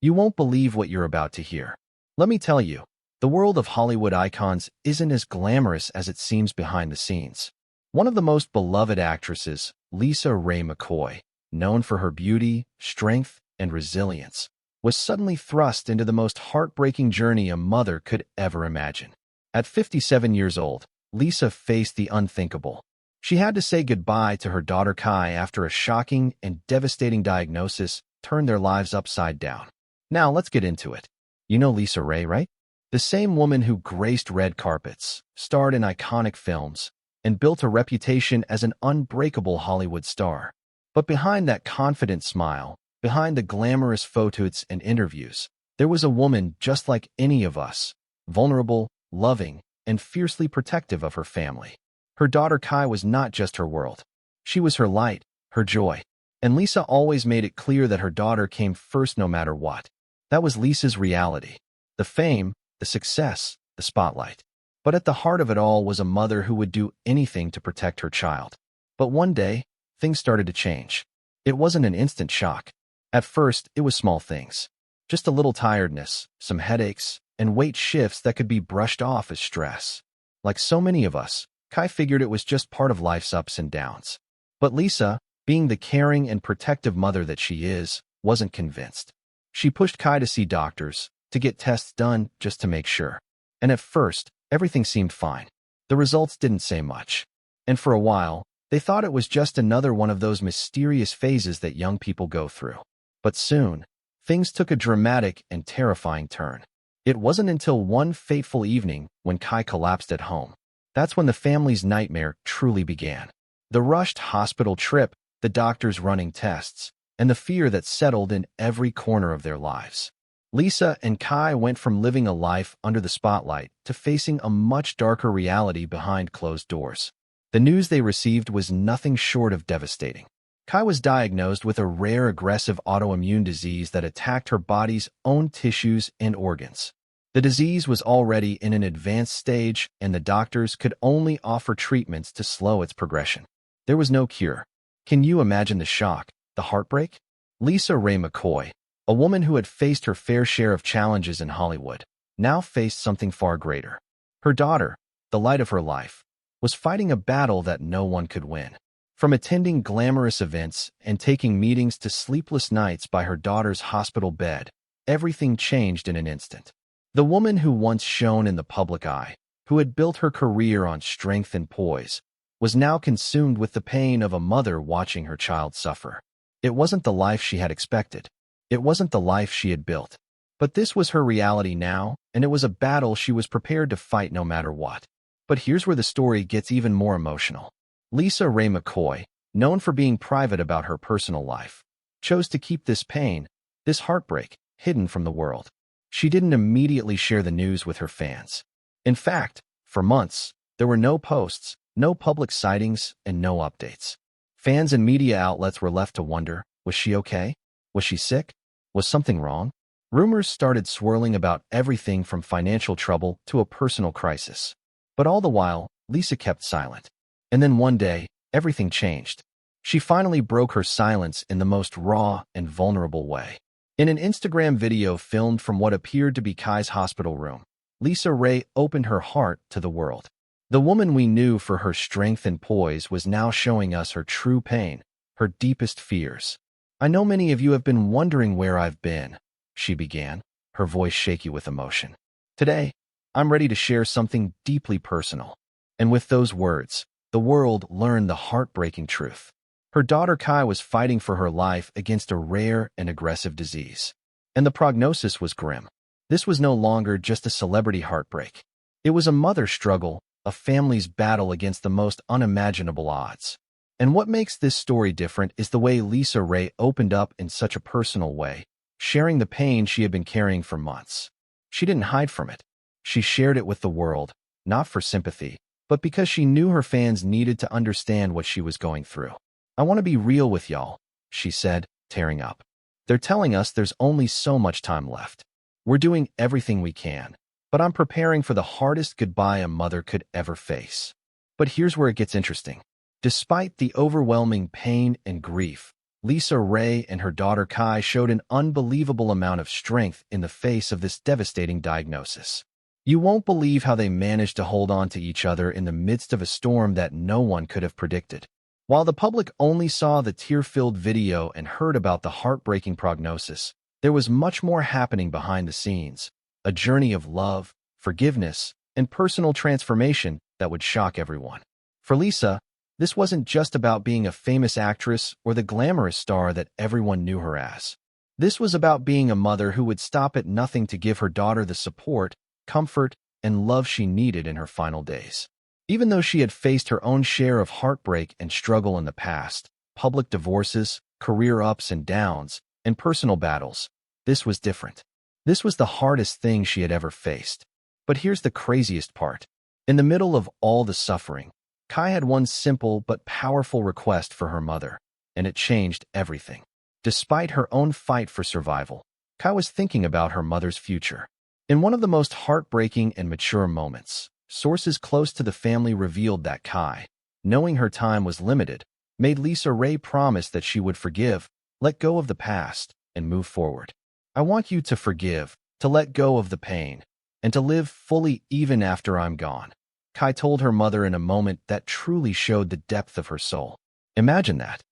You won't believe what you're about to hear. Let me tell you, the world of Hollywood icons isn't as glamorous as it seems behind the scenes. One of the most beloved actresses, Lisa Ray McCoy, known for her beauty, strength, and resilience, was suddenly thrust into the most heartbreaking journey a mother could ever imagine. At 57 years old, Lisa faced the unthinkable. She had to say goodbye to her daughter Kai after a shocking and devastating diagnosis turned their lives upside down. Now let's get into it. You know Lisa Ray, right? The same woman who graced red carpets, starred in iconic films, and built a reputation as an unbreakable Hollywood star. But behind that confident smile, behind the glamorous photos and interviews, there was a woman just like any of us, vulnerable, loving, and fiercely protective of her family. Her daughter Kai was not just her world. She was her light, her joy. And Lisa always made it clear that her daughter came first no matter what. That was Lisa's reality. The fame, the success, the spotlight. But at the heart of it all was a mother who would do anything to protect her child. But one day, things started to change. It wasn't an instant shock. At first, it was small things. Just a little tiredness, some headaches, and weight shifts that could be brushed off as stress. Like so many of us, Kai figured it was just part of life's ups and downs. But Lisa, being the caring and protective mother that she is, wasn't convinced. She pushed Kai to see doctors, to get tests done just to make sure. And at first, everything seemed fine. The results didn't say much. And for a while, they thought it was just another one of those mysterious phases that young people go through. But soon, things took a dramatic and terrifying turn. It wasn't until one fateful evening when Kai collapsed at home. That's when the family's nightmare truly began. The rushed hospital trip, the doctors running tests, and the fear that settled in every corner of their lives. Lisa and Kai went from living a life under the spotlight to facing a much darker reality behind closed doors. The news they received was nothing short of devastating. Kai was diagnosed with a rare aggressive autoimmune disease that attacked her body's own tissues and organs. The disease was already in an advanced stage, and the doctors could only offer treatments to slow its progression. There was no cure. Can you imagine the shock, the heartbreak? Lisa Ray McCoy, a woman who had faced her fair share of challenges in Hollywood, now faced something far greater. Her daughter, the light of her life, was fighting a battle that no one could win. From attending glamorous events and taking meetings to sleepless nights by her daughter's hospital bed, everything changed in an instant. The woman who once shone in the public eye, who had built her career on strength and poise, was now consumed with the pain of a mother watching her child suffer. It wasn't the life she had expected. It wasn't the life she had built. But this was her reality now, and it was a battle she was prepared to fight no matter what. But here's where the story gets even more emotional. Lisa Ray McCoy, known for being private about her personal life, chose to keep this pain, this heartbreak, hidden from the world. She didn't immediately share the news with her fans. In fact, for months, there were no posts, no public sightings, and no updates. Fans and media outlets were left to wonder, was she okay? Was she sick? Was something wrong? Rumors started swirling about everything from financial trouble to a personal crisis. But all the while, Lisa kept silent. And then one day, everything changed. She finally broke her silence in the most raw and vulnerable way. In an Instagram video filmed from what appeared to be Kai's hospital room, Lisa Ray opened her heart to the world. The woman we knew for her strength and poise was now showing us her true pain, her deepest fears. "I know many of you have been wondering where I've been," she began, her voice shaky with emotion. "Today, I'm ready to share something deeply personal." And with those words, the world learned the heartbreaking truth. Her daughter Kai was fighting for her life against a rare and aggressive disease. And the prognosis was grim. This was no longer just a celebrity heartbreak. It was a mother's struggle, a family's battle against the most unimaginable odds. And what makes this story different is the way Lisa Ray opened up in such a personal way, sharing the pain she had been carrying for months. She didn't hide from it. She shared it with the world, not for sympathy, but because she knew her fans needed to understand what she was going through. "I want to be real with y'all," she said, tearing up. "They're telling us there's only so much time left. We're doing everything we can, but I'm preparing for the hardest goodbye a mother could ever face." But here's where it gets interesting. Despite the overwhelming pain and grief, Lisa Ray and her daughter Kai showed an unbelievable amount of strength in the face of this devastating diagnosis. You won't believe how they managed to hold on to each other in the midst of a storm that no one could have predicted. While the public only saw the tear-filled video and heard about the heartbreaking prognosis, there was much more happening behind the scenes, a journey of love, forgiveness, and personal transformation that would shock everyone. For Lisa, this wasn't just about being a famous actress or the glamorous star that everyone knew her as. This was about being a mother who would stop at nothing to give her daughter the support, comfort, and love she needed in her final days. Even though she had faced her own share of heartbreak and struggle in the past, public divorces, career ups and downs, and personal battles, this was different. This was the hardest thing she had ever faced. But here's the craziest part. In the middle of all the suffering, Kai had one simple but powerful request for her mother, and it changed everything. Despite her own fight for survival, Kai was thinking about her mother's future. In one of the most heartbreaking and mature moments, sources close to the family revealed that Kai, knowing her time was limited, made Lisa Ray promise that she would forgive, let go of the past, and move forward. "I want you to forgive, to let go of the pain, and to live fully even after I'm gone," Kai told her mother in a moment that truly showed the depth of her soul. Imagine that.